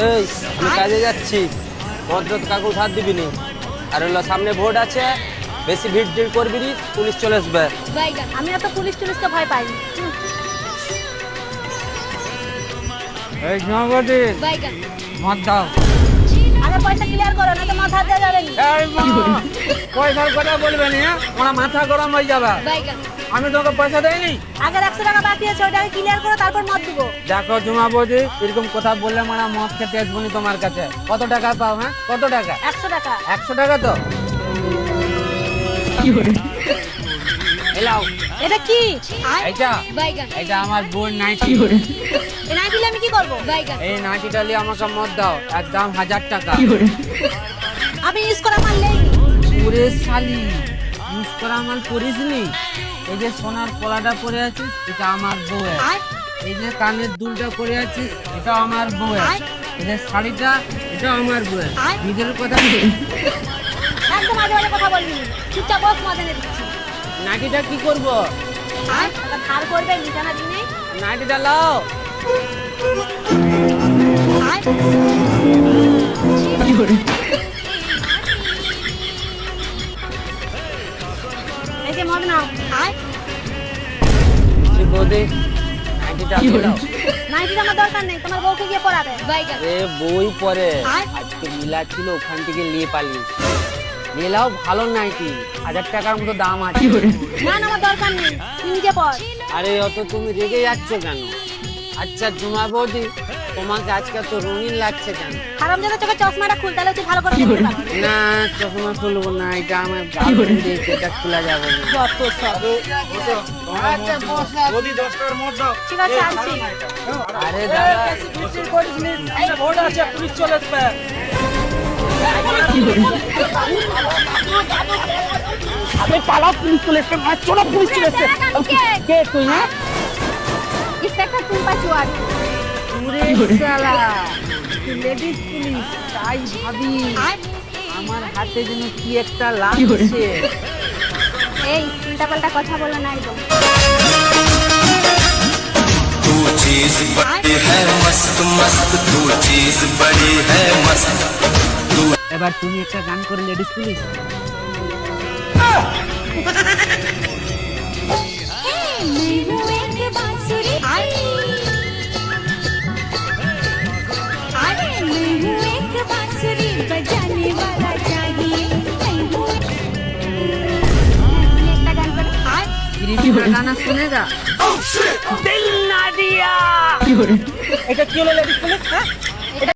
এই আমি কাজে যাচ্ছি, ভদ্রত কাকুর হাত দিবি নি। আর হলো সামনে ভোট আছে, বেশি ভিড় টিড় করবি নি, পুলিশ চলে আসবে। আমি এত পুলিশ টুলিশকে ভয় পাইনি। এই সভাপতি মত দাও। আগে পয়সা ক্লিয়ার করো, না তো মাথা দেওয়া যাবে না। এই মা, পয়সার কথা বলবে না, আমার মাথা গরম হয়ে যাবে। আমি তোকে পয়সা দেয়নি। আগে 100 টাকা বাকি আছে, ওটাকে ক্লিয়ার করো, তারপর মত দিব। দেখো জুমাবদি, এরকম কথা বললে মানে মদ খেতে আসবো নি তোমার কাছে। কত টাকা পাও? হ্যাঁ কত টাকা? 100 টাকা। 100 টাকা তো এলাও। এটা কি? এটা এটা আমার বোন নাইটি। এই নাইটিলে আমি কি করব? এই নাইটিটা নিয়ে আমাকে মদ দাও, একদম 1000 টাকা। আমি ইউজ করা মারলেই পুরে শালি, ইউজ করা মাল করিস নি। এই যে সোনার পলাটা পরে আছিস, এটা আমার বউয়ের। এই যে কানের দুলটা পরে আছিস, এটা আমার বউয়ের। এই যে শাড়িটা, এটা আমার বউয়ের। নিজের কথা একদম আজে বাজে কথা বলবি না। চুপচাপ বস, মজা নিয়ে দিচ্ছি। নাইটিটা কি করব? টাকা ধার করবে, নিজানা দিন নেই। নাইটিটা লাও। এই যে মদ নাও। বৌদি, নাইটিটা লাও। নাইটিটা আমার দরকার নেই, তোমার বউকে গিয়ে পড়াবে। এ বই পরে আজকে মিলা ছিল, ওখান থেকে নিয়ে পালিস। নিয়ে লাও, ভালো নাইটি, 1000 টাকার মতো দাম আছে। না না, আমার দরকার নেই, তুই নিজে পড়। আরে অত তুমি রেগে যাচ্ছ কেন? আচ্ছা জুমা বৌদি, তোমাকে আজকে তো রঙিন লাগছে কেন? হারামজাদা চোখে চশমাটা খুল, তাহলে তুই ভালো করে দেখতে পাবি। না চশমা খুলবো না, এটা আমার গার্লফ্রেন্ড, এটা খোলা যাবে না। যত সব। আচ্ছা বসা বৌদি, 10 টাকার মত দাও। ঠিক আছে, আনছি। আরে দাদা বেশি করিস নি, সামনে ভোট আছে, পুলিশ চলে আসবে। আবে পালা, পুলিশ চলে আসবে। মার চলো, পুলিশ চলে আসবে। কে তুই? না ইন্সপেক্টর টুম্পা চুয়ার। পুরে শালা, তুই লেডিস পুলিশ, তাই ভাবি আমার হাতে যেন কি একটা লাগছে। এই উল্টাপাল্টা কথা বলো না একদম। तू चीज बड़ी है मस्त मस्त, तू चीज बड़ी है मस्त। এবার তুমি একটা গান করে লেডিস পুলিশ। গানা শুনেগা দিল না দিয়া। এটা কি হলো লেডিস পুলিশ? হ্যাঁ